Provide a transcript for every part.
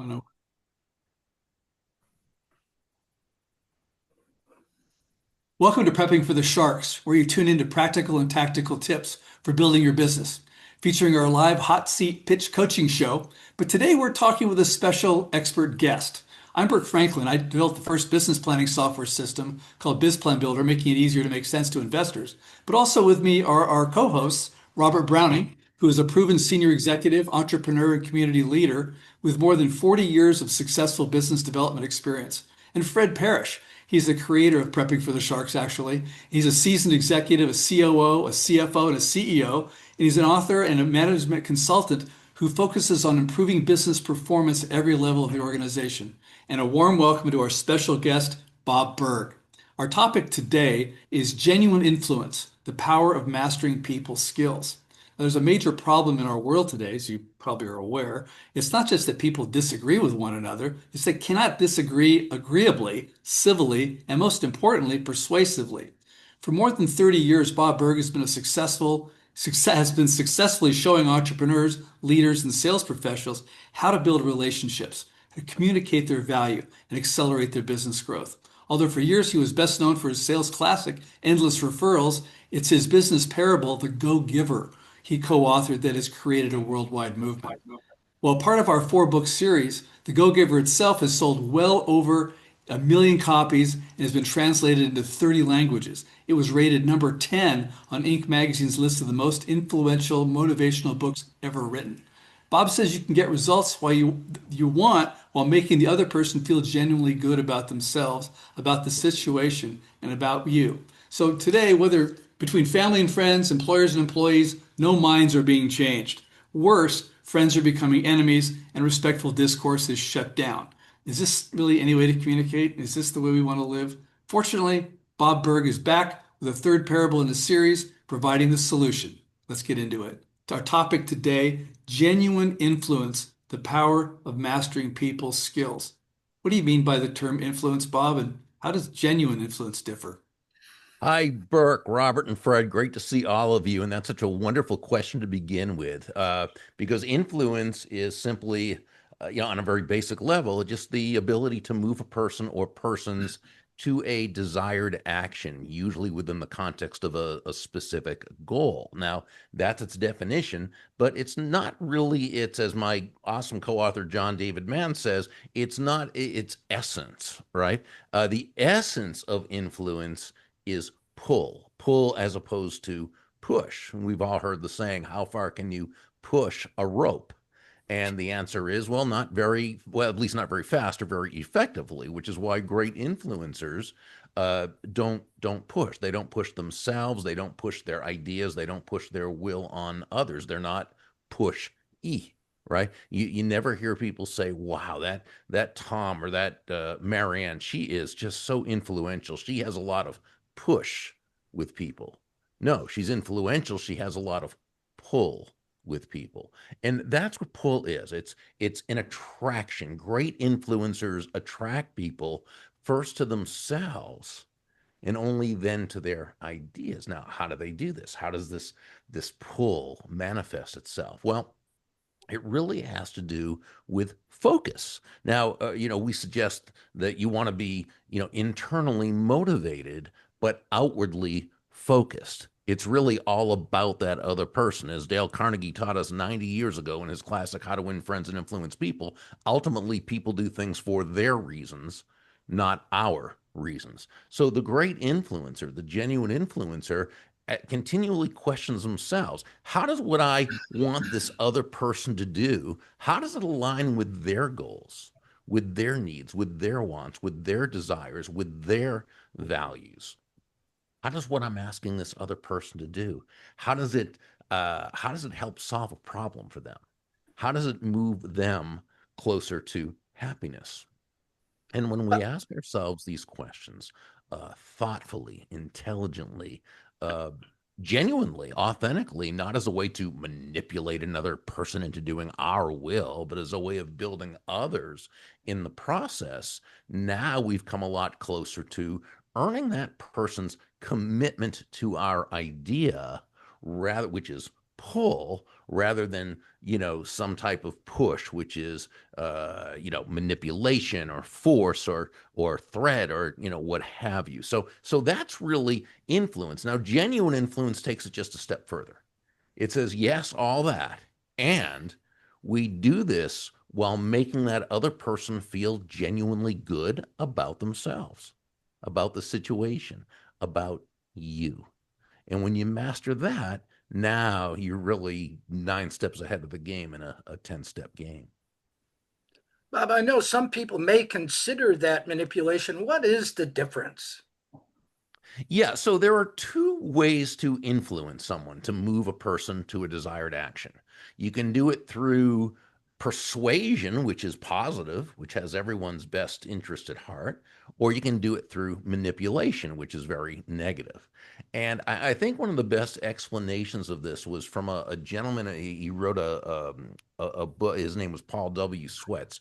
Oh, no. Welcome to Prepping for the Sharks, where you tune into practical and tactical tips for building your business, featuring our live hot seat pitch coaching show. But today we're talking with a special expert guest. I'm Burke Franklin. I built the first business planning software system called BizPlan Builder, making it easier to make sense to investors. But also with me are our co-hosts, Robert Browning, who is a proven senior executive, entrepreneur, and community leader with more than 40 years of successful business development experience, and Fred Parrish. He's the creator of Prepping for the Sharks, actually. He's a seasoned executive, a COO, a CFO, and a CEO. And he's an author and a management consultant who focuses on improving business performance at every level of the organization. And a warm welcome to our special guest, Bob Burg. Our topic today is genuine influence, the power of mastering people's skills. There's a major problem in our world today, as you probably are aware. It's not just that people disagree with one another, it's they cannot disagree agreeably, civilly, and most importantly, persuasively. For more than 30 years, Bob Burg has been successfully showing entrepreneurs, leaders, and sales professionals how to build relationships, how to communicate their value, and accelerate their business growth. Although for years he was best known for his sales classic, Endless Referrals, it's his business parable, The Go-Giver, he co-authored that has created a worldwide movement. Well, part of our four-book series, The Go-Giver itself has sold well over 1 million copies and has been translated into 30 languages. It was rated number 10 on Inc. magazine's list of the most influential motivational books ever written. Bob says you can get results you want while making the other person feel genuinely good about themselves, about the situation, and about you. So today, whether between family and friends, employers and employees, no minds are being changed. Worse, friends are becoming enemies and respectful discourse is shut down. Is this really any way to communicate? Is this the way we want to live? Fortunately, Bob Burg is back with a third parable in the series, providing the solution. Let's get into it. Our topic today, genuine influence, the power of mastering people's skills. What do you mean by the term influence, Bob, and how does genuine influence differ? Hi, Burke, Robert, and Fred. Great to see all of you. And that's such a wonderful question to begin with, because influence is simply, on a very basic level, just the ability to move a person or persons to a desired action, usually within the context of a specific goal. Now, that's its definition, but it's not really, it's as my awesome co-author John David Mann says, it's not its essence, right? The essence of influence is pull as opposed to push. And we've all heard the saying, how far can you push a rope? And the answer is, well, not very well, at least not very fast or very effectively, which is why great influencers don't push. They don't push themselves. They don't push their ideas. They don't push their will on others. They're not push e. Right? You never hear people say, "Wow, that Tom or that Marianne, she is just so influential. She has a lot of push with people." No, she's influential. She has a lot of pull with people. And that's what pull is. It's an attraction. Great influencers attract people first to themselves and only then to their ideas. Now, how do they do this? How does this pull manifest itself? Well, it really has to do with focus. Now, we suggest that you want to be, internally motivated, but outwardly focused. It's really all about that other person. As Dale Carnegie taught us 90 years ago in his classic How to Win Friends and Influence People, ultimately people do things for their reasons, not our reasons. So the great influencer, the genuine influencer, continually questions themselves. How does what I want this other person to do, how does it align with their goals, with their needs, with their wants, with their desires, with their values? How does what I'm asking this other person to do, how does it help solve a problem for them? How does it move them closer to happiness? And when we ask ourselves these questions thoughtfully, intelligently, uh, genuinely, authentically, not as a way to manipulate another person into doing our will, but as a way of building others in the process, now we've come a lot closer to earning that person's commitment to our idea, rather, which is pull rather than, some type of push, which is, manipulation or force or threat or, what have you. So that's really influence. Now, genuine influence takes it just a step further. It says, yes, all that. And we do this while making that other person feel genuinely good about themselves, about the situation, about you. And when you master that, now you're really 9 steps ahead of the game in a 10-step game. Bob, I know some people may consider that manipulation. What is the difference? Yeah, so there are two ways to influence someone, to move a person to a desired action. You can do it through persuasion, which is positive, which has everyone's best interest at heart, or you can do it through manipulation, which is very negative. And I think one of the best explanations of this was from a gentleman. He wrote a book. His name was Paul W. Sweats.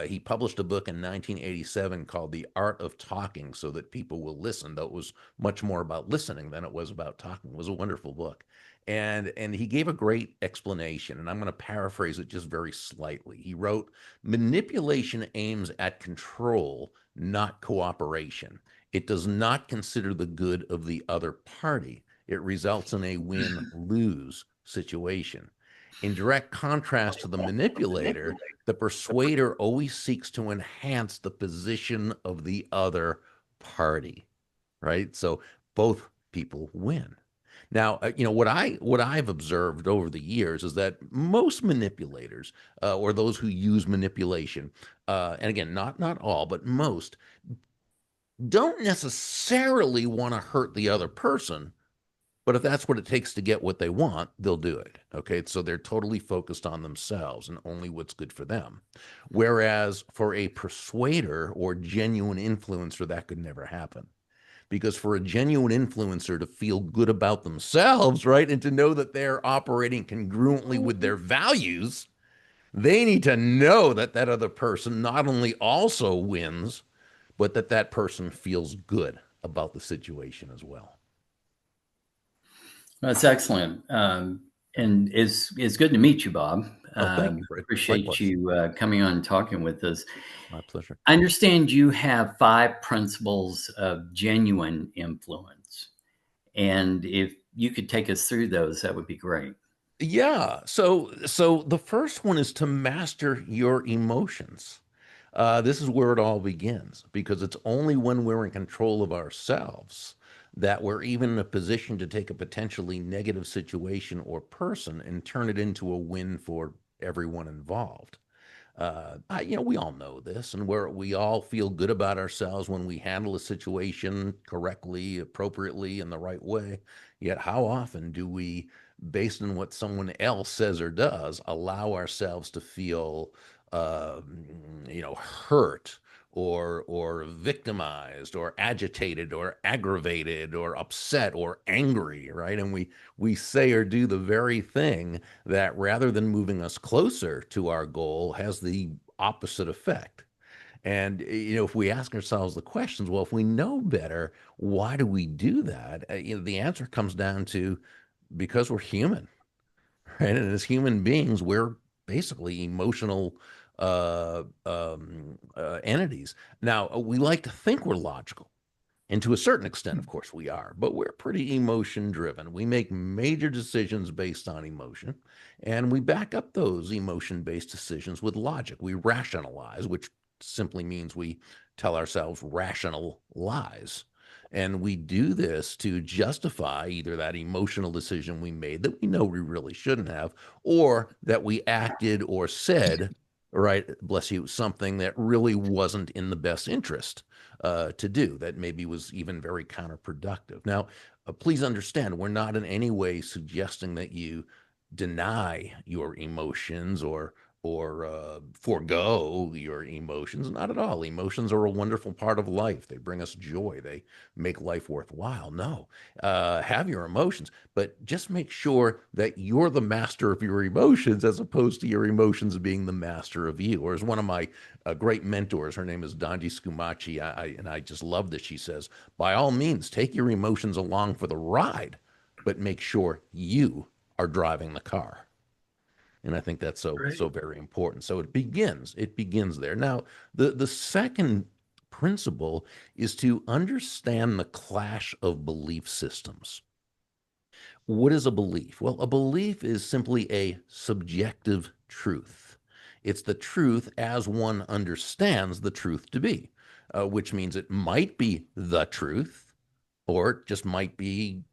He published a book in 1987 called The Art of Talking So That People Will Listen, though it was much more about listening than it was about talking. It was a wonderful book. And he gave a great explanation, and I'm going to paraphrase it just very slightly. He wrote, manipulation aims at control, not cooperation. It does not consider the good of the other party. It results in a win-lose situation. In direct contrast to the manipulator, the persuader always seeks to enhance the position of the other party, right? So both people win. Now, what I've observed over the years is that most manipulators, or those who use manipulation, and again, not all, but most, don't necessarily want to hurt the other person, but if that's what it takes to get what they want, they'll do it. Okay. So they're totally focused on themselves and only what's good for them. Whereas for a persuader or genuine influencer, that could never happen. Because for a genuine influencer to feel good about themselves, right, and to know that they're operating congruently with their values, they need to know that that other person not only also wins, but that that person feels good about the situation as well. That's excellent. And it's good to meet you, Bob. Oh, thank you, Fred. Appreciate Likewise. you coming on and talking with us. My pleasure. I understand you have 5 principles of genuine influence. And if you could take us through those, that would be great. Yeah. So the first one is to master your emotions. This is where it all begins because it's only when we're in control of ourselves that we're even in a position to take a potentially negative situation or person and turn it into a win for everyone involved. We all know this, and we all feel good about ourselves when we handle a situation correctly, appropriately, in the right way. Yet, how often do we, based on what someone else says or does, allow ourselves to feel, hurt or victimized or agitated or aggravated or upset or angry, right? And we say or do the very thing that rather than moving us closer to our goal has the opposite effect. And if we ask ourselves the questions, well, if we know better, why do we do that? The answer comes down to because we're human, right? And as human beings, we're basically emotional entities. Now, we like to think we're logical. And to a certain extent, of course, we are, but we're pretty emotion driven. We make major decisions based on emotion, and we back up those emotion based decisions with logic. We rationalize, which simply means we tell ourselves rational lies. And we do this to justify either that emotional decision we made that we know we really shouldn't have, or that we acted or said, right, bless you, something that really wasn't in the best interest to do, that maybe was even very counterproductive. Now, please understand, we're not in any way suggesting that you deny your emotions or forego your emotions. Not at all. Emotions are a wonderful part of life. They bring us joy. They make life worthwhile. No, have your emotions, but just make sure that you're the master of your emotions as opposed to your emotions being the master of you. Or as one of my great mentors, her name is Donji Scumaci, and I just love this. She says, by all means, take your emotions along for the ride, but make sure you are driving the car. And I think that's Right. so very important. So it begins there. Now, the second principle is to understand the clash of belief systems. What is a belief? Well, a belief is simply a subjective truth. It's the truth as one understands the truth to be, which means it might be the truth, or it just might be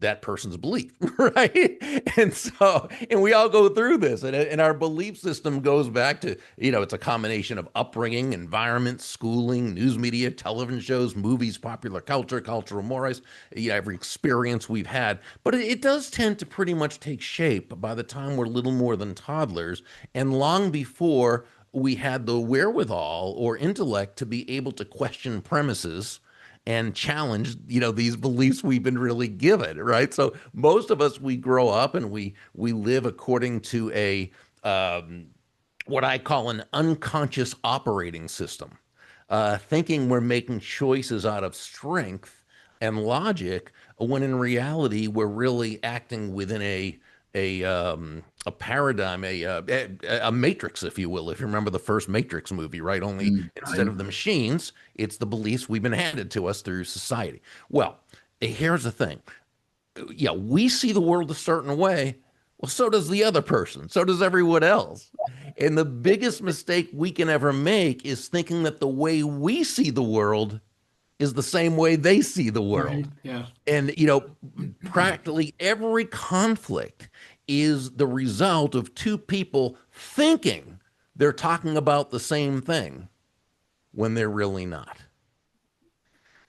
that person's belief, right? And we all go through this, and our belief system goes back to, it's a combination of upbringing, environment, schooling, news media, television shows, movies, popular culture, cultural mores, every experience we've had. But it does tend to pretty much take shape by the time we're little more than toddlers, and long before we had the wherewithal or intellect to be able to question premises and challenge, these beliefs we've been really given, right? So most of us, we grow up and we live according to a what I call an unconscious operating system, thinking we're making choices out of strength and logic, when in reality we're really acting within a paradigm, a matrix, if you will. If you remember the first Matrix movie, right? Only instead Right. of the machines, it's the beliefs we've been handed to us through society. Well, here's the thing. Yeah, we see the world a certain way. Well, so does the other person. So does everyone else. And the biggest mistake we can ever make is thinking that the way we see the world is the same way they see the Right. world. Yeah. And, practically every conflict is the result of two people thinking they're talking about the same thing when they're really not.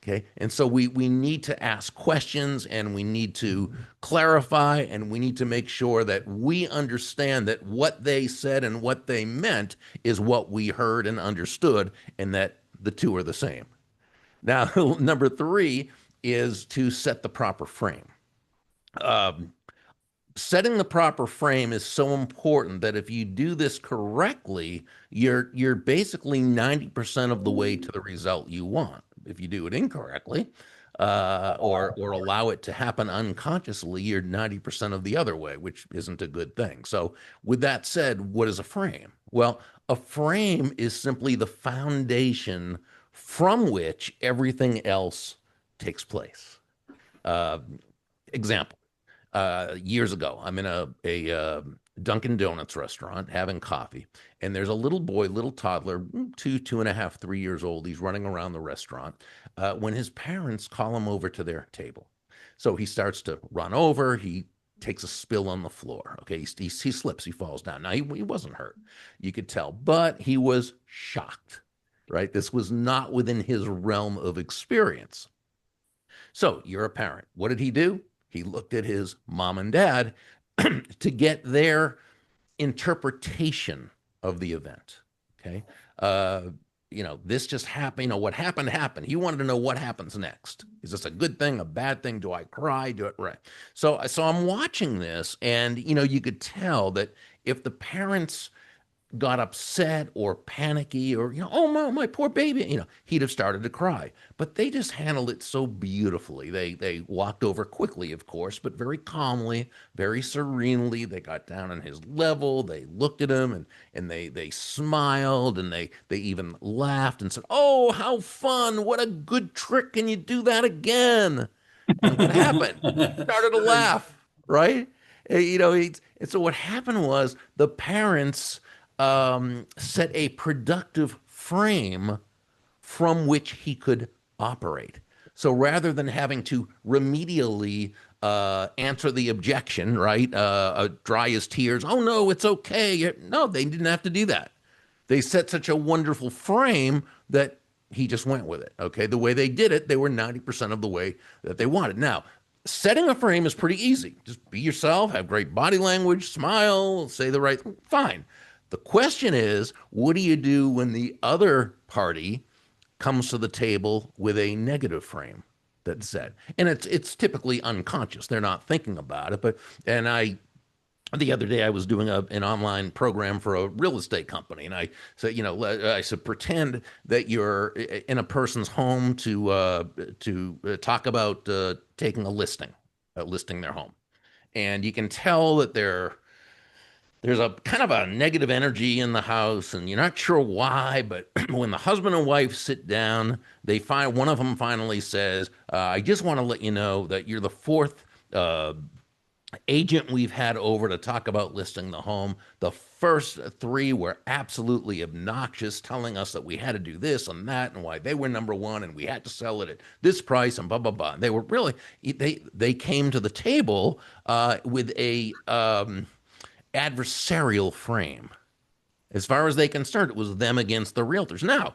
Okay. And so we need to ask questions, and we need to clarify, and we need to make sure that we understand that what they said and what they meant is what we heard and understood, and that the two are the same. Now, number three is to set the proper frame. Um, Setting the proper frame is so important that if you do this correctly, you're basically 90% of the way to the result you want. If you do it incorrectly, or allow it to happen unconsciously, you're 90% of the other way, which isn't a good thing. So, with that said, what is a frame? Well, a frame is simply the foundation from which everything else takes place. Uh, Example: years ago, I'm in a Dunkin' Donuts restaurant having coffee, and there's a little boy, little toddler, 2.5, 3 years old. He's running around the restaurant when his parents call him over to their table. So he starts to run over. He takes a spill on the floor. Okay, he slips, he falls down. Now he wasn't hurt, you could tell, but he was shocked. Right, this was not within his realm of experience. So you're a parent. What did he do? He looked at his mom and dad to get their interpretation of the event. Okay. Uh, this just happened. What happened happened. He wanted to know what happens next. Is this a good thing, a bad thing? Do I cry? Do it right? So I'm watching this, and you could tell that if the parents got upset or panicky, or oh, my poor baby, he'd have started to cry. But they just handled it so beautifully. They walked over quickly, of course, but very calmly, very serenely. They got down on his level. They looked at him, and they smiled, and they even laughed and said, "Oh, how fun. What a good trick. Can you do that again?" And what happened? He started to Right. laugh, right? And so what happened was the parents set a productive frame from which he could operate. So rather than having to remedially answer the objection, right? Dry his tears. Oh, no, it's okay. No, they didn't have to do that. They set such a wonderful frame that he just went with it. Okay. The way they did it, they were 90% of the way that they wanted. Now, setting a frame is pretty easy. Just be yourself, have great body language, smile, say the right thing. Fine. The question is, what do you do when the other party comes to the table with a negative frame that's set? And it's typically unconscious. They're not thinking about it. But and I the other day I was doing an online program for a real estate company, and I said, I said, pretend that you're in a person's home to talk about taking a listing their home. and you can tell that there's a kind of a negative energy in the house, and you're not sure why. But when the husband and wife sit down, they find one of them finally says, "I just want to let you know that you're the fourth uh, agent we've had over to talk about listing the home. The first three were absolutely obnoxious, telling us that we had to do this and that and why they were number one and we had to sell it at this price and blah blah blah." And they were really they came to the table with a adversarial frame. As far as they concerned, it was them against the realtors. Now,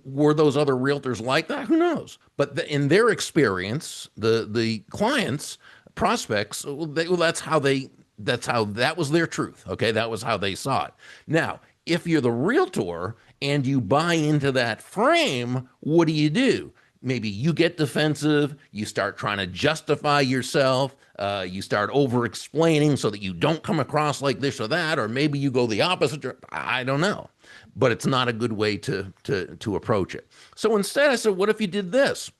were those other realtors like that? Who knows? But in their experience, the clients, prospects, well, that was their truth. Okay, that was how they saw it. Now, if you're the realtor and you buy into that frame, what do? Maybe you get defensive, you start trying to justify yourself, you start over explaining so that you don't come across like this or that, or maybe you go the opposite. I don't know, but it's not a good way to approach it. So instead, I said, what if you did this?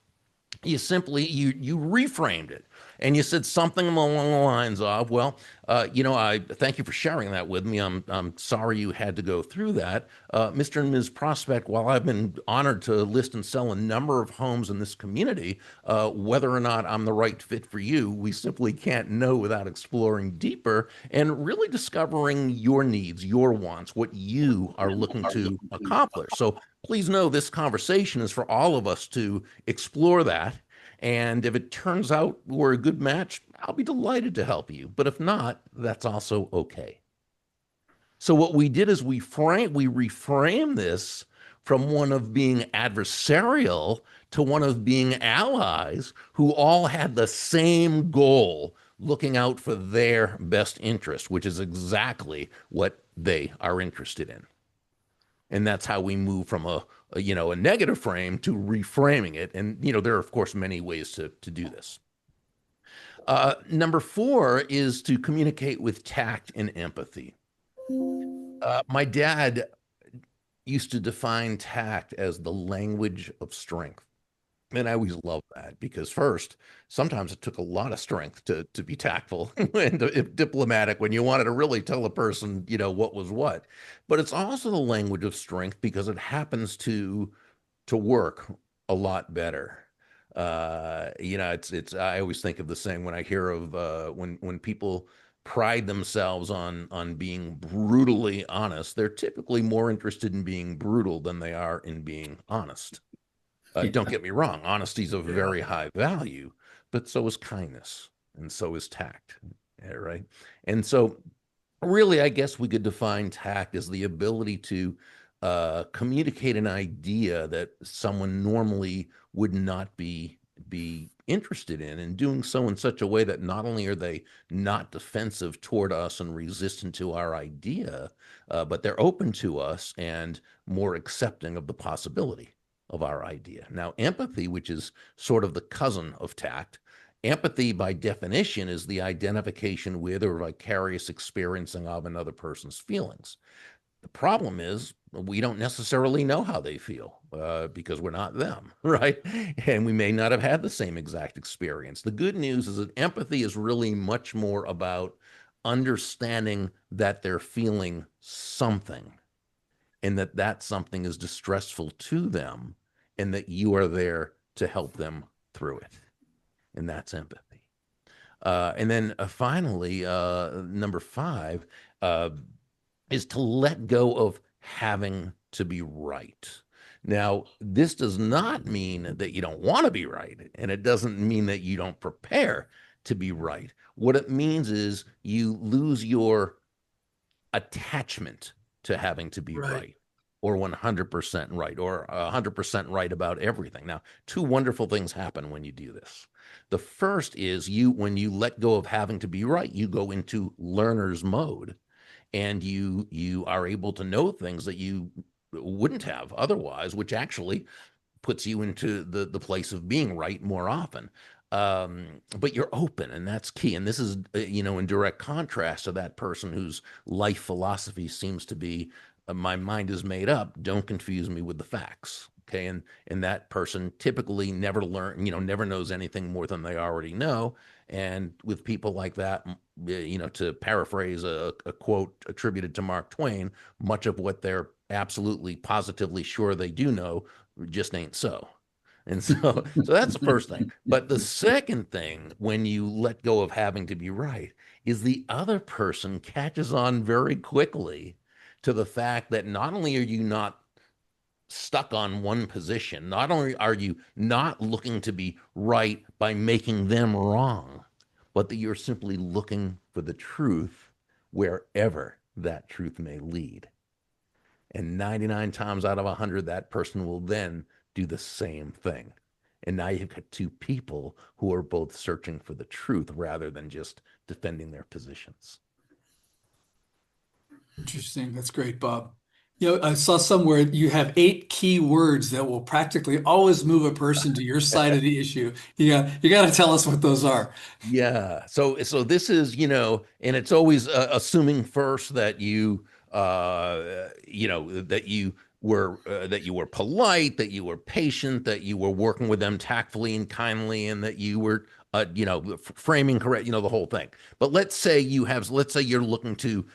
You reframed it, and you said something along the lines of, well, I thank you for sharing that with me. I'm sorry you had to go through that. Mr. and Ms. Prospect, while I've been honored to list and sell a number of homes in this community, whether or not I'm the right fit for you, we simply can't know without exploring deeper and really discovering your needs, your wants, what you are looking to accomplish. So please know this conversation is for all of us to explore that. And if it turns out we're a good match, I'll be delighted to help you. But if not, that's also okay. So what we did is we reframed this from one of being adversarial to one of being allies who all had the same goal, looking out for their best interest, which is exactly what they are interested in. And that's how we move from a negative frame to reframing it. And there are of course many ways to do this. Number 4 is to communicate with tact and empathy. My dad used to define tact as the language of strength. And I always loved that because first, sometimes it took a lot of strength to be tactful and diplomatic when you wanted to really tell a person, what was what. But it's also the language of strength because it happens to work a lot better. It's I always think of the saying when I hear of when people pride themselves on being brutally honest, they're typically more interested in being brutal than they are in being honest. Don't get me wrong, honesty is of very high value, but so is kindness, and so is tact, right? And so, really, I guess we could define tact as the ability to communicate an idea that someone normally would not be interested in, and doing so in such a way that not only are they not defensive toward us and resistant to our idea, but they're open to us and more accepting of the possibility of our idea. Now, empathy, which is sort of the cousin of tact, empathy by definition is the identification with or vicarious experiencing of another person's feelings. The problem is we don't necessarily know how they feel because we're not them, right? And we may not have had the same exact experience. The good news is that empathy is really much more about understanding that they're feeling something and that something is distressful to them and that you are there to help them through it. And that's empathy. And then finally, number 5, is to let go of having to be right. Now, this does not mean that you don't want to be right, and it doesn't mean that you don't prepare to be right. What it means is you lose your attachment to having to be right or 100% right or 100% right about everything. Now, 2 wonderful things happen when you do this. The first is when you let go of having to be right, you go into learner's mode. And you are able to know things that you wouldn't have otherwise, which actually puts you into the place of being right more often. But you're open, and that's key. And this is, in direct contrast to that person whose life philosophy seems to be, my mind is made up. Don't confuse me with the facts. Okay. And that person typically never knows anything more than they already know. And with people like that, to paraphrase a quote attributed to Mark Twain, much of what they're absolutely positively sure they do know just ain't so. And so that's the first thing. But the second thing, when you let go of having to be right, is the other person catches on very quickly to the fact that not only are you not stuck on one position, not only are you not looking to be right by making them wrong, but that you're simply looking for the truth wherever that truth may lead. And 99 times out of 100, that person will then do the same thing. And now you've got two people who are both searching for the truth rather than just defending their positions. Interesting. That's great, Bob. I saw somewhere you have 8 key words that will practically always move a person to your side of the issue. You got to tell us what those are. Yeah. So this is, and it's always assuming first that that you were polite, that you were patient, that you were working with them tactfully and kindly, and that you were, framing correct, the whole thing. But let's say you're looking to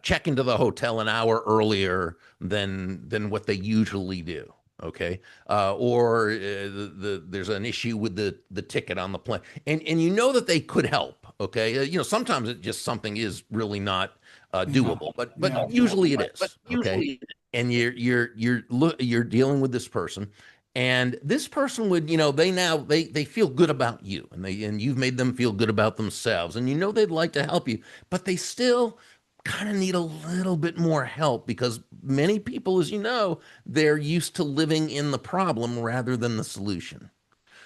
check into the hotel an hour earlier than what they usually do. Okay, or there's an issue with the ticket on the plane, and you know that they could help. Okay, sometimes it just something is really not doable, but usually it is. Okay, and you're dealing with this person, and this person would, they feel good about you, and you've made them feel good about themselves, and they'd like to help you, but they still kind of need a little bit more help because many people, as you know, they're used to living in the problem rather than the solution.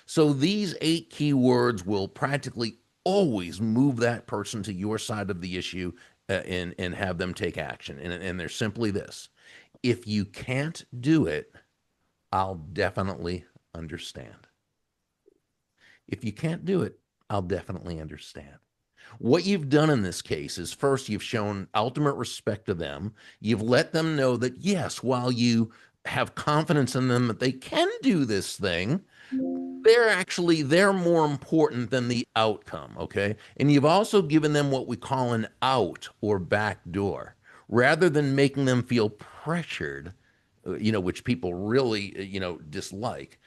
So these 8 key words will practically always move that person to your side of the issue, and have them take action. And they're simply this: if you can't do it, I'll definitely understand. If you can't do it, I'll definitely understand. What you've done in this case is, first, you've shown ultimate respect to them. You've let them know that, yes, while you have confidence in them that they can do this thing, they're more important than the outcome. Okay. And you've also given them what we call an out or back door, rather than making them feel pressured, which people really, dislike.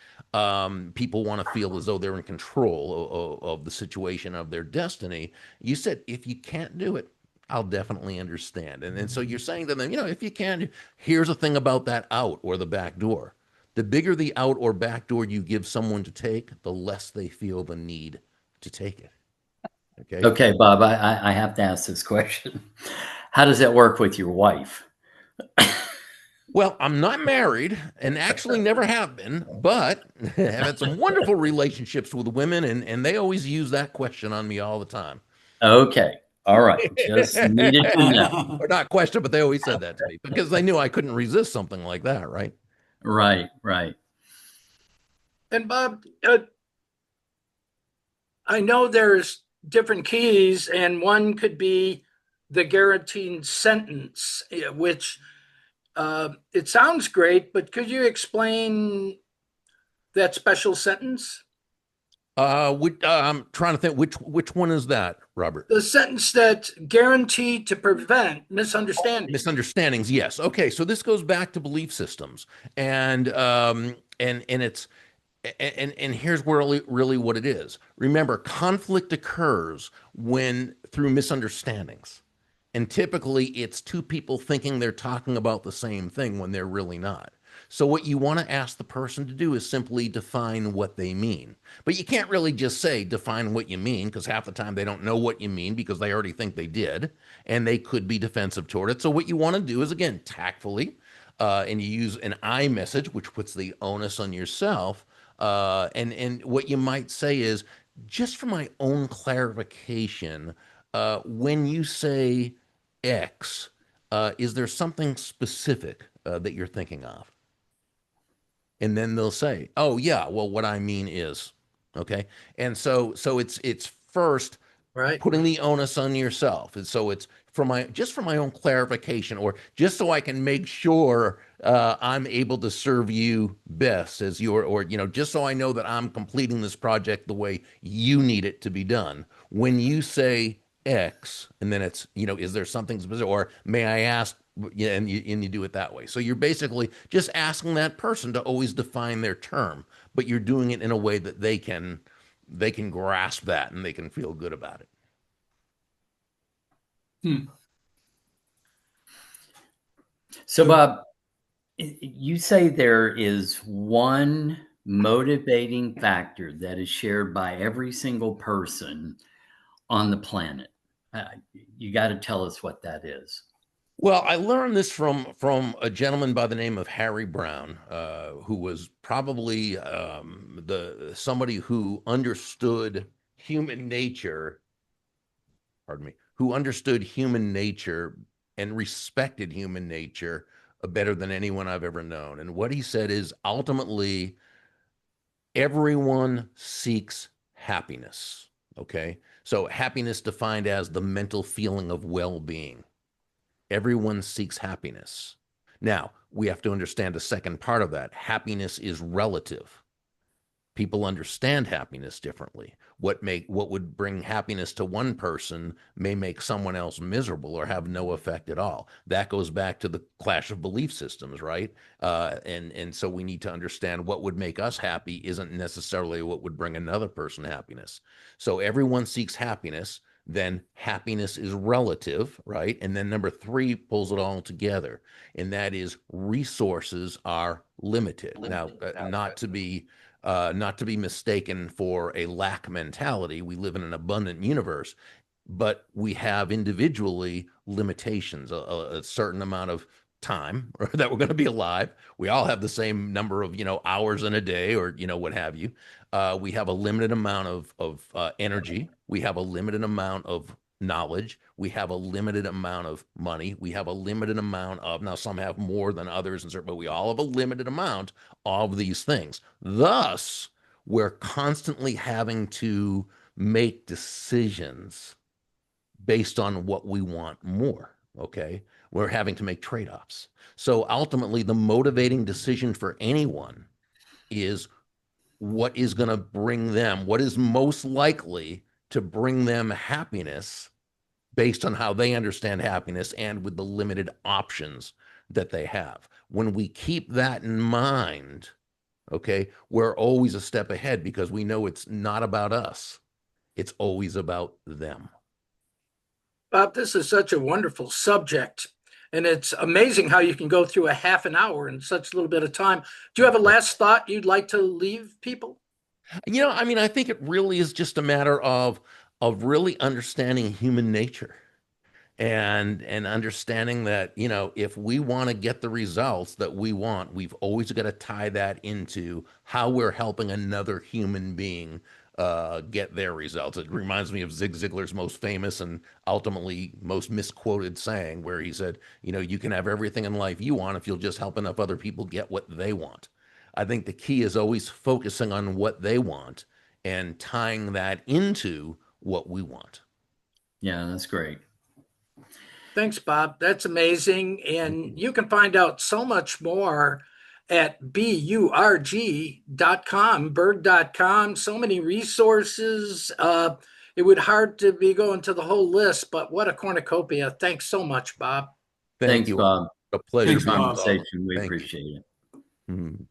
People want to feel as though they're in control of the situation, of their destiny. You said, if you can't do it, I'll definitely understand. And so you're saying to them, if you can, here's the thing about that out or the back door. The bigger the out or back door you give someone to take, the less they feel the need to take it. Okay. Okay, Bob, I have to ask this question. How does that work with your wife? Well, I'm not married and actually never have been, but I've had some wonderful relationships with women, and they always use that question on me all the time. Okay. All right. Just needed to know. Or not question, but they always said that to me because they knew I couldn't resist something like that, right? Right, right. And Bob, I know there's different keys, and one could be the guaranteed sentence, which it sounds great, but could you explain that special sentence? I'm trying to think which one is that, Robert? The sentence that's guaranteed to prevent misunderstanding. Misunderstandings, yes. Okay, so this goes back to belief systems, and it's and here's really what it is. Remember, conflict occurs when through misunderstandings. And typically it's two people thinking they're talking about the same thing when they're really not. So what you want to ask the person to do is simply define what they mean. But you can't really just say define what you mean, because half the time they don't know what you mean because they already think they did, and they could be defensive toward it. So what you want to do is, again, tactfully, and you use an I message, which puts the onus on yourself. And what you might say is, just for my own clarification, when you say X, is there something specific that you're thinking of? And then they'll say, "Oh yeah, well, what I mean is," okay. And so it's first Right. putting the onus on yourself. And so it's for my own clarification, or just so I can make sure I'm able to serve you best as your, or just so I know that I'm completing this project the way you need it to be done. When you say X, and then it's, is there something specific, or may I ask? Yeah, and you do it that way. So you're basically just asking that person to always define their term, but you're doing it in a way that they can grasp that and they can feel good about it. Hmm. So, Bob, you say there is one motivating factor that is shared by every single person on the planet. You got to tell us what that is. Well, I learned this from a gentleman by the name of Harry Brown, who was probably the somebody who understood human nature. Pardon me, who understood human nature and respected human nature better than anyone I've ever known. And what he said is ultimately everyone seeks happiness. Okay, so happiness defined as the mental feeling of well-being. Everyone seeks happiness. Now, we have to understand the second part of that. Happiness is relative. People understand happiness differently. What would bring happiness to one person may make someone else miserable or have no effect at all. That goes back to the clash of belief systems, right? And so we need to understand what would make us happy isn't necessarily what would bring another person happiness. So everyone seeks happiness. Then happiness is relative, right? And then number three pulls it all together, and that is resources are limited. Now, not to be mistaken for a lack mentality. We live in an abundant universe, but we have individually limitations, a certain amount of time that we're going to be alive. We all have the same number of, hours in a day, or, what have you. We have a limited amount of energy. We have a limited amount of knowledge. We have a limited amount of money. We have a limited amount of, now some have more than others, but we all have a limited amount of these things. Thus, we're constantly having to make decisions based on what we want more. Okay. We're having to make trade offs. So ultimately, the motivating decision for anyone is what is going to bring them, what is most likely to bring them happiness based on how they understand happiness and with the limited options that they have. When we keep that in mind, okay, we're always a step ahead because we know it's not about us, it's always about them. Bob, this is such a wonderful subject. And it's amazing how you can go through a half an hour in such a little bit of time. Do you have a last thought you'd like to leave people? I think it really is just a matter of really understanding human nature and understanding that, if we want to get the results that we want, we've always got to tie that into how we're helping another human being get their results. It reminds me of Zig Ziglar's most famous and ultimately most misquoted saying, where he said, you can have everything in life you want if you'll just help enough other people get what they want. I think the key is always focusing on what they want and tying that into what we want. Yeah, that's great. Thanks, Bob. That's amazing. And you can find out so much more at burg.com, burg.com. So many resources. It would hard to be going to the whole list, but what a cornucopia. Thanks so much, Bob. Thank Thanks, you. Bob. A pleasure Thanks, Good being Bob. with all of conversation. you. We Thank you. appreciate it. Mhm.